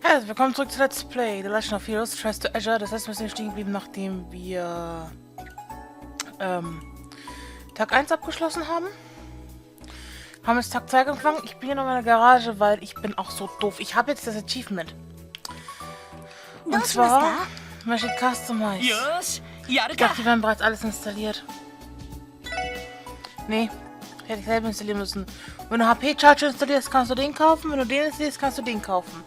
Also, willkommen zurück zu Let's Play. The Legend of Heroes tries to Azure. Das heißt, wir sind stehen geblieben, nachdem wir Tag 1 abgeschlossen haben. Haben jetzt Tag 2 angefangen. Ich bin hier noch in meiner Garage, weil ich bin auch so doof. Ich habe jetzt das Achievement. Und zwar Mishy Customize. Ich dachte, die werden bereits alles installiert. Nee, hätte ich selber installieren müssen. Wenn du HP-Charger installierst, kannst du den kaufen. Wenn du den installierst, kannst du den kaufen.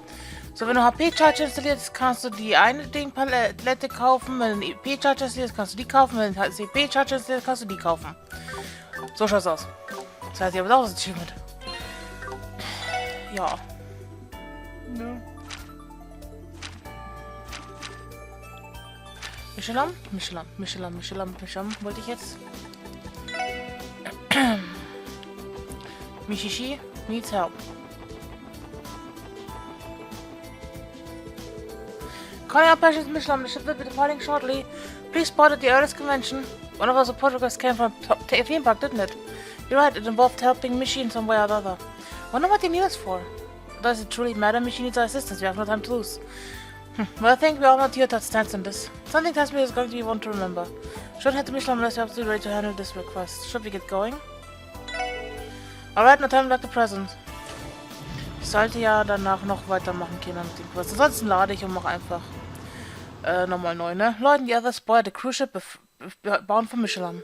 So, wenn du HP-Charger installierst, kannst du die eine Ding-Palette kaufen. Wenn du EP-Charger installierst, kannst du die kaufen. Wenn du EP-Charger installierst, kannst du die kaufen. So schaut's aus. Das heißt, ich habe auch das Achievement. Ja. Ne. Michelam, wollte ich jetzt. Mishy needs help. Calling our patients, Michelam, the ship will be departing shortly. Please spot at the earliest convention. One of us support requests came from theme park, didn't it? You're right, it involved helping Mishy in some way or other. Wonder what they need us for. Does it truly matter? Mishy needs our assistance, we have no time to lose. Well, I think we all know Tiotat stands on this. Something tells me there's going to be one to remember. Shouldn't head to Michelam unless we're absolutely ready to handle this request. Should we get going? Alright, no time like the present. Ich sollte ja danach noch weitermachen können mit dem Quest. Ansonsten lade ich und mache einfach nochmal neu, ne? Lloyd and the others boarded a cruise ship bound for Michelam.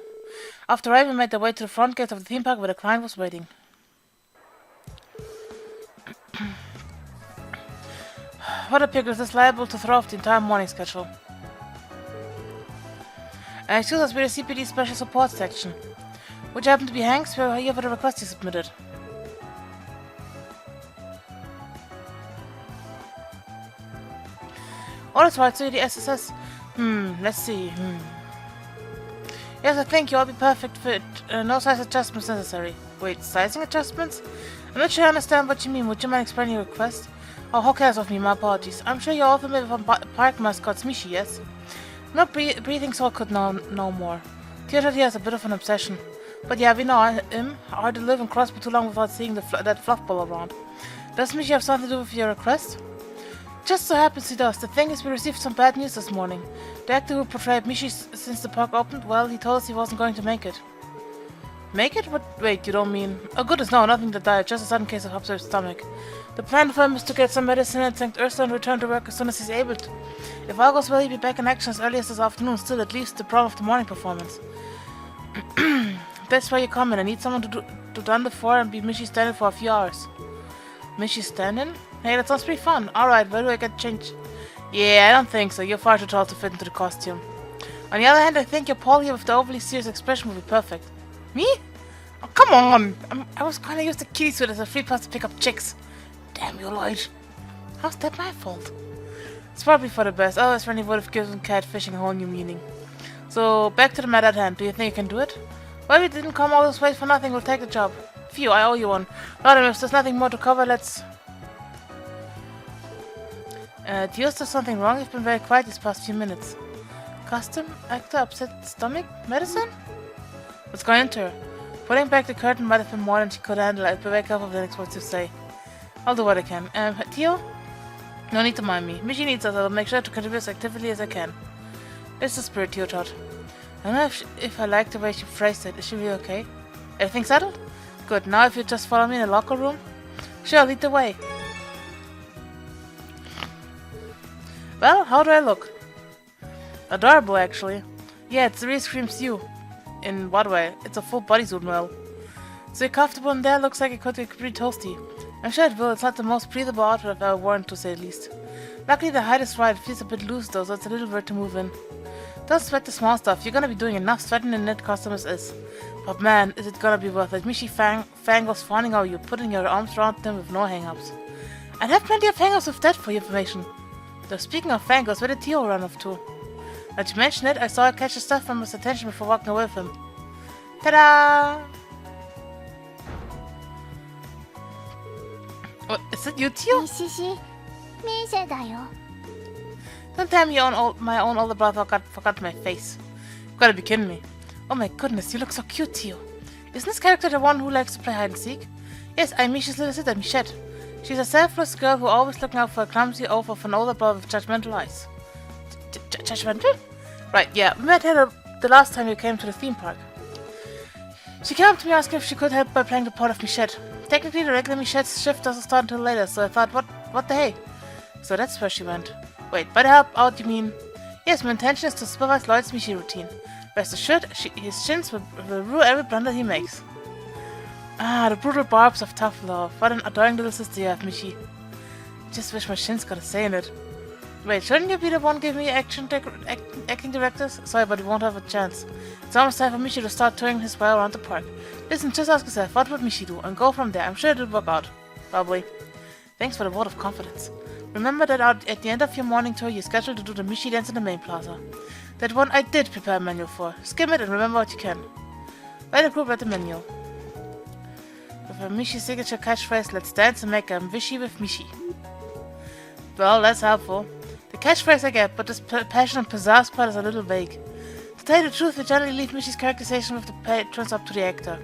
After arriving, we made their way to the front gate of the theme park where the client was waiting. What a pickle, is liable to throw off the entire morning schedule. Excuse us, we're the CPD Special Support Section. Which happened to be Hanks, we're here for the request you submitted. Oh, that's right, so you're the SSS. Let's see. Yes, I think you'll be perfect fit. No size adjustments necessary. Wait, sizing adjustments? I'm not sure I understand what you mean. Would you mind explaining your request? Oh, how careless of me, my apologies. I'm sure you're all familiar with park mascots, Mishy, yes? Not breathing so I could know more. Theodore here has a bit of an obsession. But yeah, we know him. Hard to live and cross for too long without seeing that fluff ball around. Does Mishy have something to do with your request? Just so happens he does. The thing is, we received some bad news this morning. The actor who portrayed Mishy since the park opened, well, he told us he wasn't going to make it. Make it? What? Wait, you don't mean... Oh goodness, no, nothing to die, just a sudden case of upset stomach. The plan for him is to get some medicine and thank Ursula and return to work as soon as he's able to. If all goes well, he'll be back in action as early as this afternoon, still at least the problem of the morning performance. That's why you come in. I need someone to done the floor and be Mishy standing for a few hours. Mishy standing? Hey, that sounds pretty fun. Alright, where do I get changed? Yeah, I don't think so. You're far too tall to fit into the costume. On the other hand, I think your Paul here with the overly serious expression would be perfect. Me? Oh, come on! I was gonna use the kitty suit as a free pass to pick up chicks. Damn you, Lloyd. How's that my fault? It's probably for the best. Oh, this friendly would have given catfishing a whole new meaning. So, back to the matter at hand. Do you think you can do it? Well, we didn't come all this way for nothing. We'll take the job. Phew, I owe you one. Not if there's nothing more to cover, let's... do you still something wrong? You've been very quiet these past few minutes. Custom? Actor? Upset stomach? Medicine? Let's go into her. Pulling back the curtain might have been more than she could handle. I'd be very careful of the next words to say. I'll do what I can. Theo? No need to mind me. Mishy needs us. I'll make sure to contribute as actively as I can. It's the spirit, Theo thought. I don't know if I like the way she phrased it. Is she really okay? Everything settled? Good. Now if you just follow me in the locker room. Sure, I'll lead the way. Well, how do I look? Adorable, actually. Yeah, it really screams you. In what way? It's a full bodysuit, well. So you're comfortable in there? Looks like it could be pretty toasty. I'm sure it will. It's not the most breathable outfit I've ever worn, to say the least. Luckily, the height is right. It feels a bit loose, though, so it's a little weird to move in. Don't sweat the small stuff. You're gonna be doing enough sweating in knit costume as is. But man, is it gonna be worth it. Mishy Fang was fawning over you, putting your arms around them with no hang-ups. I'd have plenty of hang-ups with that for your information. Though speaking of Fangos, where did Theo run off to? Now you mention it, I saw her catch the stuff from his attention before walking away with him. Ta-da! What, is it you, Theo? Don't tell me my own older brother forgot my face. You gotta be kidding me. Oh my goodness, you look so cute, Theo. Isn't this character the one who likes to play hide and seek? Yes, I'm Mishy's little sister, Michette. She's a selfless girl who always looking out for a clumsy oaf of an older brother with judgmental eyes. Judgmental? Right, yeah, we met her the last time you came to the theme park. She came up to me asking if she could help by playing the part of Michette. Technically, the regular Michette's shift doesn't start until later, so I thought, what the hey? So that's where she went. Wait, by the help out you mean... Yes, my intention is to supervise Lloyd's Mishy routine. Rest assured, his shins will rue every blunder he makes. Ah, the brutal barbs of tough love. What an adoring little sister you have, Mishy. Just wish my shins got a say in it. Wait, shouldn't you be the one giving me acting directors? Sorry, but you won't have a chance. It's almost time for Mishy to start touring his way around the park. Listen, just ask yourself, what would Mishy do? And go from there. I'm sure it'll work out. Probably. Thanks for the vote of confidence. Remember that at the end of your morning tour, you're scheduled to do the Mishy dance in the main plaza. That one I did prepare a manual for. Skim it and remember what you can. Write a group at the menu. With a Mishy signature catchphrase, let's dance and make a Mishy with Mishy. Well, that's helpful. The catchphrase I get, but this passion and pizzazz part is a little vague. To tell you the truth, we generally leave Mishy's characterization with the patrons up to the actor.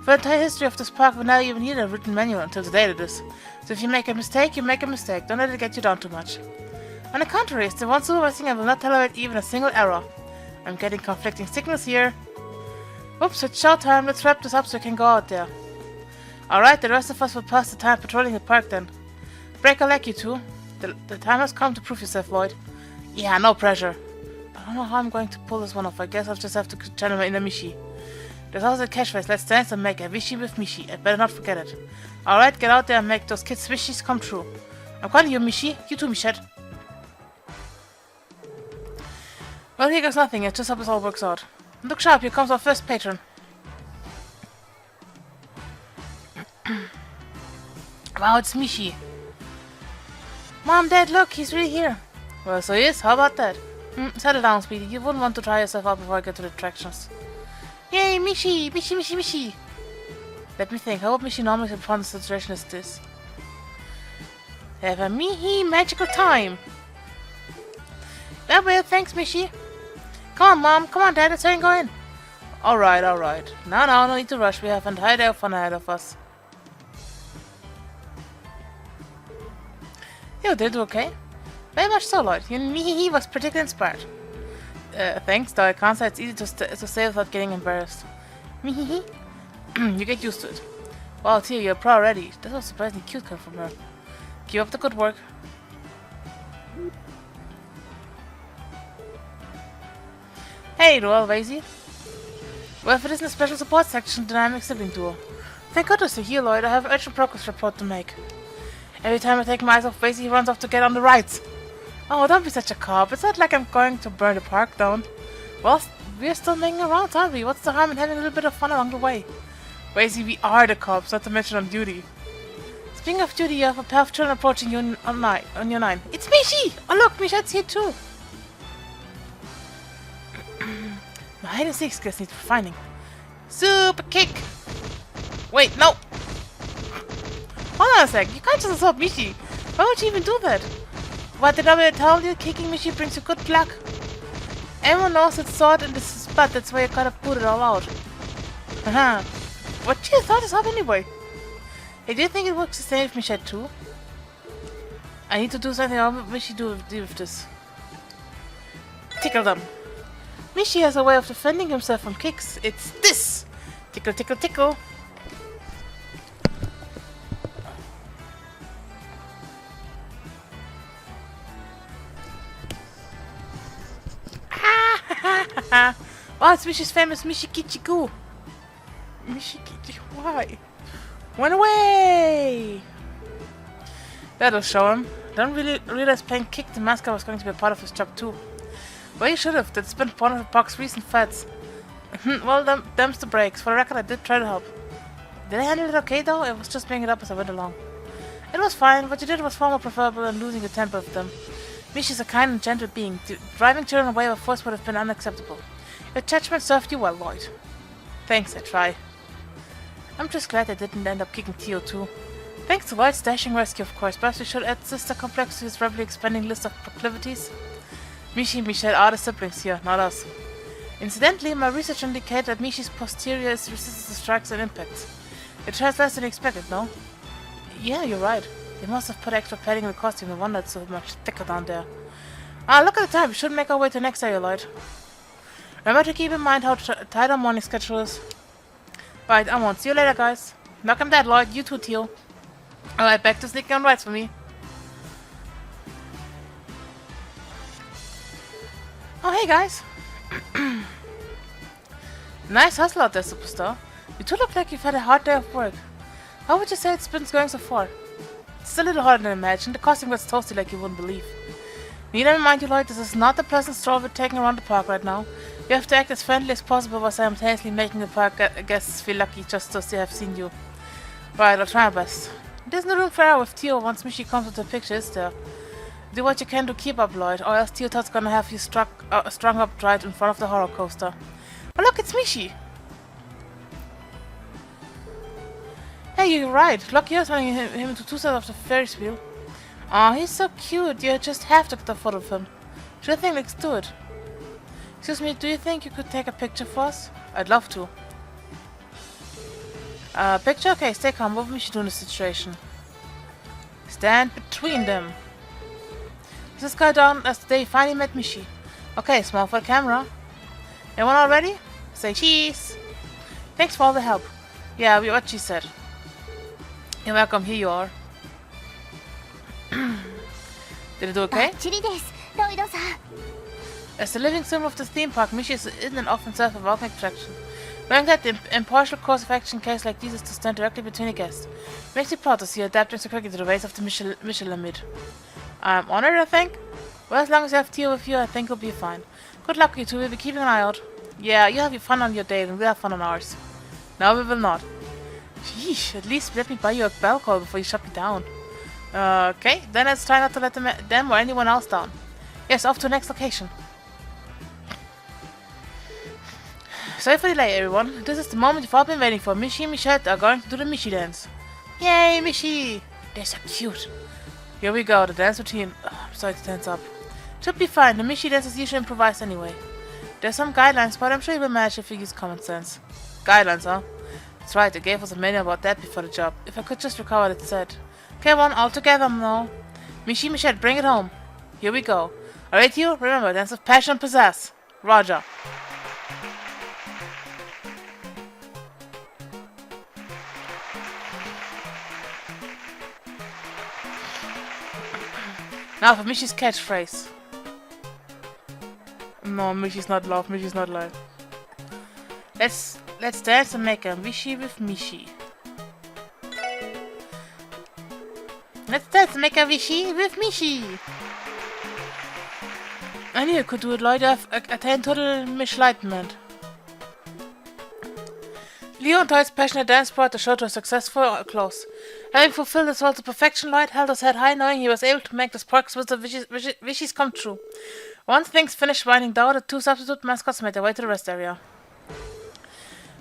For the entire history of this park, we never even needed a written manual until today it is. So if you make a mistake, you make a mistake. Don't let it get you down too much. On the contrary, as the one supervising, I will not tolerate even a single error. I'm getting conflicting signals here. Oops, it's showtime. Let's wrap this up so we can go out there. Alright, the rest of us will pass the time patrolling the park then. Break a leg, you two. The time has come to prove yourself, Lloyd. Yeah, no pressure. I don't know how I'm going to pull this one off. I guess I'll just have to channel my inner Mishy. There's also the catchphrase, let's dance and make a Mishy with Mishy. I better not forget it. Alright, get out there and make those kids' wishes come true. I'm calling you Mishy. You too, Michette. Well, here goes nothing. It's just hope this all works out. Look sharp, here comes our first patron. Wow, it's Mishy. Mom, Dad, look, he's really here. Well, so he is. How about that? Settle down, Speedy. You wouldn't want to try yourself out before I get to the attractions. Yay, Mishy! Mishy, Mishy, Mishy! Let me think. How would Mishy normally respond to a situation as this? Have a magical time! Well, thanks, Mishy. Come on, Mom. Come on, Dad. Let's go in. Alright, alright. No need to rush. We have an entire day of fun ahead of us. You did okay. Very much so, Lloyd. He was particularly inspired. Thanks, though I can't say it's easy to say without getting embarrassed. You get used to it. Wow, Tia, you're pro already. That was surprisingly cute coming from her. Keep up the good work. Hey, Royal Vaisy. Well, if it isn't a special support section, dynamic sibling duo. Thank goodness you're here, Lloyd. I have an urgent progress report to make. Every time I take my eyes off Vaisy, he runs off to get on the rides. Oh, don't be such a cop. It's not like I'm going to burn the park down. Well, we're still making around, aren't we? What's the harm in having a little bit of fun along the way? Vaisy, we are the cops, not to mention on duty. Speaking of duty, you have a pair of children approaching you on your 9. It's Mishy! Oh look, Michette's here too. My hide and seek skills need refining. Super kick! Wait, no! Hold on a sec, you can't just assault Mishy. Why would you even do that? What did I tell you? Kicking Mishy brings you good luck. Everyone knows it's sword in this spot, that's why you gotta put it all out. Haha. What you thought this up anyway? Hey, do you think it works the same with Michette too? I need to do something. How will Mishy deal with this? Tickle them. Mishy has a way of defending himself from kicks. It's this! Tickle, tickle, tickle. Oh, it's Mishy's famous Mishikichi-goo. Mishikichi, why? Went away! That'll show him. Don't really realize playing kick the mascot was going to be a part of his job too. Well, you should have. That's been one of the park's recent fads. Well, them's the breaks. For the record, I did try to help. Did I handle it okay though? I was just bringing it up as I went along. It was fine. What you did was far more preferable than losing your temper with them. Mishy's a kind and gentle being. Driving children away by force would have been unacceptable. Your judgment served you well, Lloyd. Thanks, I try. I'm just glad I didn't end up kicking Tio too. Thanks to Lloyd's dashing rescue, of course. Perhaps we should add sister complex to his rapidly expanding list of proclivities. Mishy and Michelle are the siblings here, not us. Incidentally, my research indicated that Mishy's posterior is resistant to strikes and impacts. It has less than expected, no? Yeah, you're right. They must have put extra padding in the costume, no wonder it's so much thicker down there. Ah, look at the time. We should make our way to the next area, Lloyd. Remember to keep in mind how tight our morning schedule is. Right, I'm on. See you later, guys. Knock him dead, Lloyd. You too, Teal. Alright, back to sneaking on rides for me. Oh, hey, guys. Nice hustle out there, superstar. You two look like you've had a hard day of work. How would you say it's been going so far? It's a little harder than I imagined. The costume gets toasty like you wouldn't believe. Need to remind you, Lloyd, this is not the pleasant stroll we're taking around the park right now. You have to act as friendly as possible while simultaneously making the park guests feel lucky just to have seen you. Right, I'll try my best. There's no room for error with Theo once Mishy comes into the picture, is there? Do what you can to keep up, Lloyd, or else Theo's gonna have you strung up right in front of the horror coaster. Oh look, it's Mishy! Hey, you're right. Lucky you're turning him into two sides of the Ferris wheel. Aw, he's so cute. You just have to get a photo of him. Sure thing, let's do it. Excuse me, do you think you could take a picture for us? I'd love to. Picture? Okay, stay calm. What we should do in this situation? Stand between them. This is going down as the day you finally met Mishy. Okay, smile for the camera. Everyone all ready? Say cheese. Thanks for all the help. Yeah, what she said. You're welcome. Here you are. Did it do okay? As the living symbol of the theme park, Mishy is in and of himself a welcome attraction. Knowing that the impartial course of action in cases like these is to stand directly between the guests makes me proud to see you adapting so quickly to the ways of the Michelin mid. I'm honored, I think. Well, as long as you have Theo with you, I think you'll be fine. Good luck, you two. We'll be keeping an eye out. Yeah, you have fun on your day, and we'll have fun on ours. No, we will not. Sheesh, at least let me buy you a bell call before you shut me down. Okay, then let's try not to let them or anyone else down. Yes, off to the next location. Sorry for the delay, everyone. This is the moment you've all been waiting for. Mishy and Michelle are going to do the Mishy dance. Yay, Mishy! They're so cute. Here we go, the dance routine. Oh, I'm sorry to tense up. Should be fine. The Mishy dance is usually improvised anyway. There's some guidelines, but I'm sure you will manage if you use common sense. Guidelines, huh? That's right, they gave us a manual about that before the job. If I could just recall what it said. Okay, one, all together now. Mishy, Michelle, bring it home. Here we go. Alright, you, remember, dance with passion and pizzazz. Roger. Now for Mishy's catchphrase. No, Mishy's not love, Mishy's not live. Let's dance and make a Mishy with Mishy. Let's dance and make a Mishy with Mishy. I knew you could do it, Leute. I've attained total Mischleitment. Leo and Toy's passionate dance brought the show to a successful close. Having fulfilled his role to perfection, Lloyd held his head high, knowing he was able to make the park's wishes come true. Once things finished winding down, the two substitute mascots made their way to the rest area.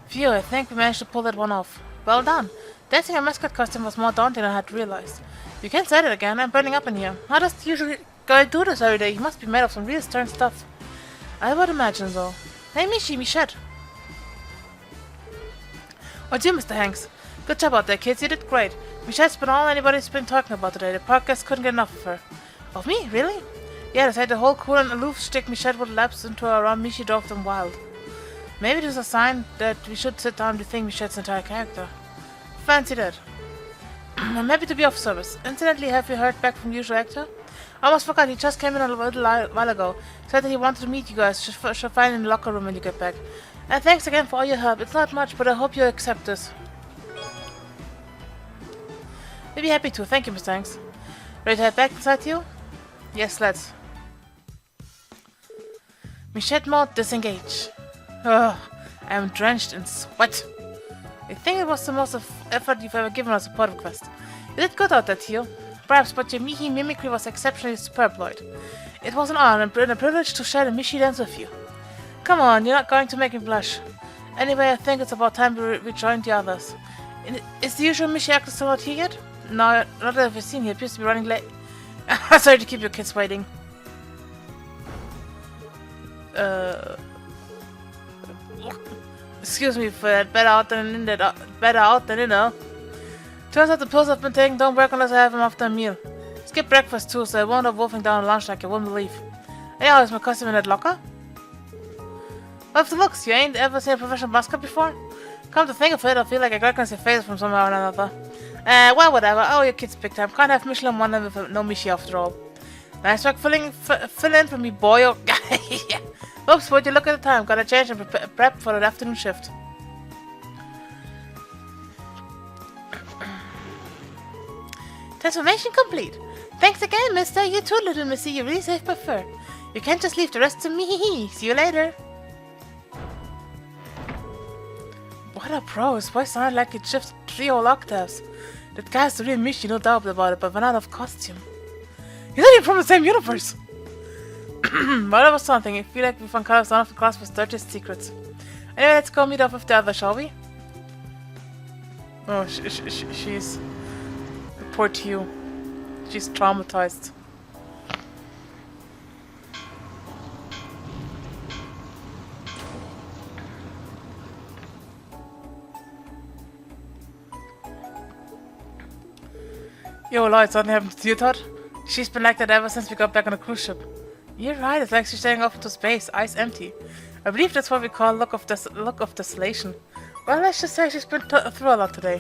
Phew, I think we managed to pull that one off. Well done. Dancing a mascot costume was more daunting than I had realized. You can't say that again. I'm burning up in here. How does the usual guy do this every day? He must be made of some real stern stuff. I would imagine so. Hey, Mishy, Michette. Oh, dear, Mr. Hanks. Good job out there, kids. You did great. Michelle's been all anybody's been talking about today. The park guests couldn't get enough of her. Of me? Really? Yeah, they said the whole cool and aloof shtick Michelle would lapse into around Mishy drove them wild. Maybe this is a sign that we should sit down and rethink Michelle's entire character. Fancy that. I'm happy to be of service. Incidentally, have you heard back from Mishy Actor? I almost forgot, he just came in a little while ago. Said that he wanted to meet you guys. Should find in the locker room when you get back. And thanks again for all your help. It's not much, but I hope you accept this. We'd be happy to. Thank you, Mr. Hanks. Ready to head back inside you? Yes, let's. Michette mode, disengage. Ugh, I am drenched in sweat. I think it was the most effort you've ever given on a support request. You did good out there, Theo. Perhaps, but your Mihi mimicry was exceptionally superb, Lloyd. It was an honor and a privilege to share the Mishy dance with you. Come on, you're not going to make me blush. Anyway, I think it's about time we join the others. Is the usual Mishy Actor still not here yet? No, not that I've seen. He appears to be running late. Sorry to keep your kids waiting. Excuse me for that. Better out than in. Turns out the pills I've been taking don't work unless I have them after a meal. Skip breakfast too, so I won't have wolfing down lunch like you wouldn't believe. Yeah, is my costume in that locker? Well, if the looks, you ain't ever seen a professional masker before? Come to think of it, I feel like I recognize your face from somewhere or another. Well, whatever. Oh, your kid's big time. Can't have Michelin one with no Mishy after all. Nice work fill in for me, boy. Oh, yeah. Oops, would you look at the time? Gotta change and prep for the afternoon shift. Transformation complete. Thanks again, mister. You too, little missy. You really saved my fur. You can't just leave the rest to me. See you later. What a pro. His voice sounded like it shifted 3 whole octaves. That guy's the real Mishy, no doubt about it, but we're out of costume. He's not even from the same universe. But I was something. I feel like we found one of the class's dirtiest secrets. Anyway, let's go meet up with the other, shall we? Oh, she's... Poor Tew. She's traumatized. Yo, Lloyd, something happened to you, Todd? She's been like that ever since we got back on a cruise ship. You're right, it's like she's staring off into space, eyes empty. I believe that's what we call look of desolation. Well, let's just say she's been through a lot today.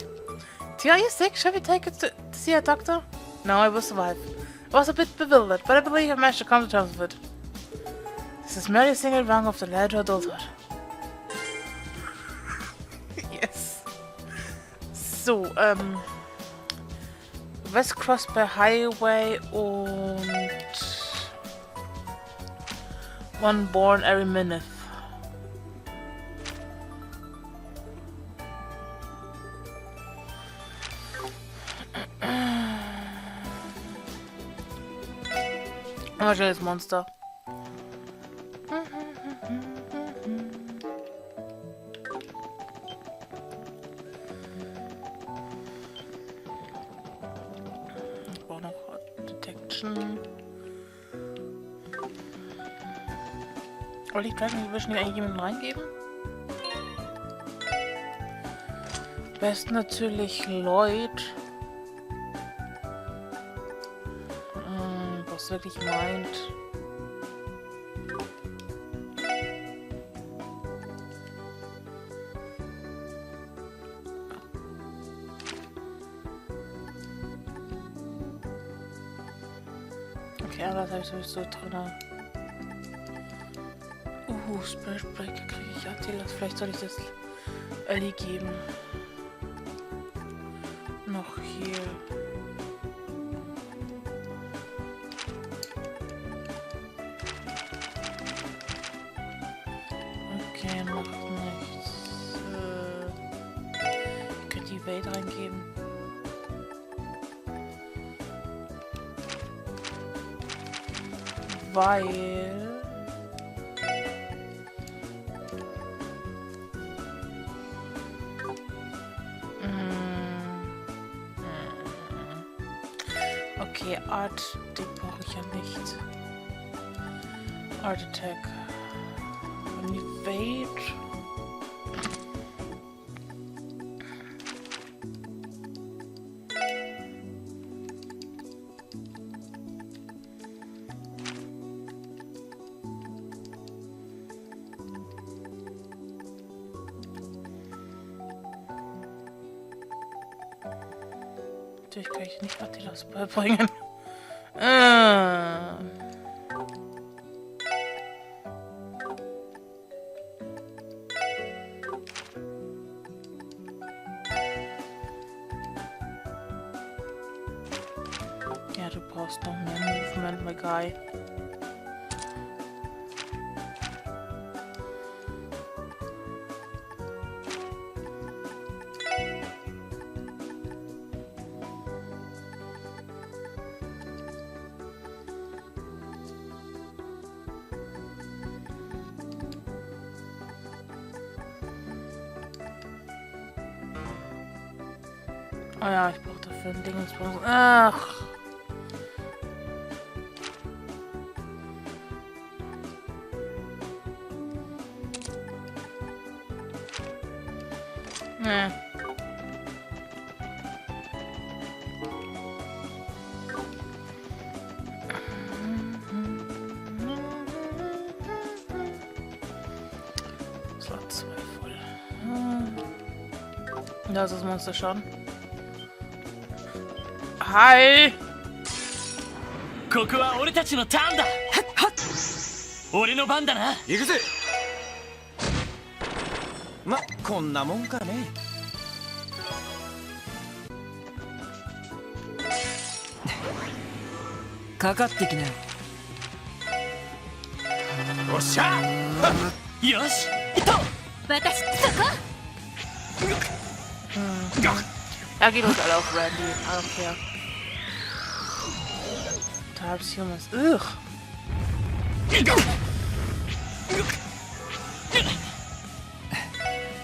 Tia, are you sick? Shall we take her to see a doctor? No, I will survive. I was a bit bewildered, but I believe I managed to come to terms with it. This is merely a single rung of the ladder to adulthood. Yes. So, West Cross per Highway und one born every minute. Oh, schönes Monster. Ich brauche noch Detection. Wollte ich Dragon Vision hier eigentlich jemanden reingeben? Am besten natürlich Lloyd. Was wirklich meint. Okay, das habe ich sowieso drin. Spirit Breaker kriege ich Attila. Vielleicht soll ich das Ellie geben. Noch hier. Okay, noch nichts. Ich könnte die Welt reingeben. Weil... Okay, Art, den brauche ich ja nicht. Art Attack. Evade. Natürlich kann ich nicht Attilas beibringen. Ja, du brauchst noch mehr Movement, my guy. Oh ja, ich brauche dafür ein Ding. Ach. Nee. Da ist das Monster schon. Hi! ここは俺たちのターンだ。俺の番だな。行くぜ。ま、こんなもんかね。かかってきなよ。おっしゃ。よし、行っと。私そこ。Er geht uns alle auf Randy. I don't care. Types humans. Ugh.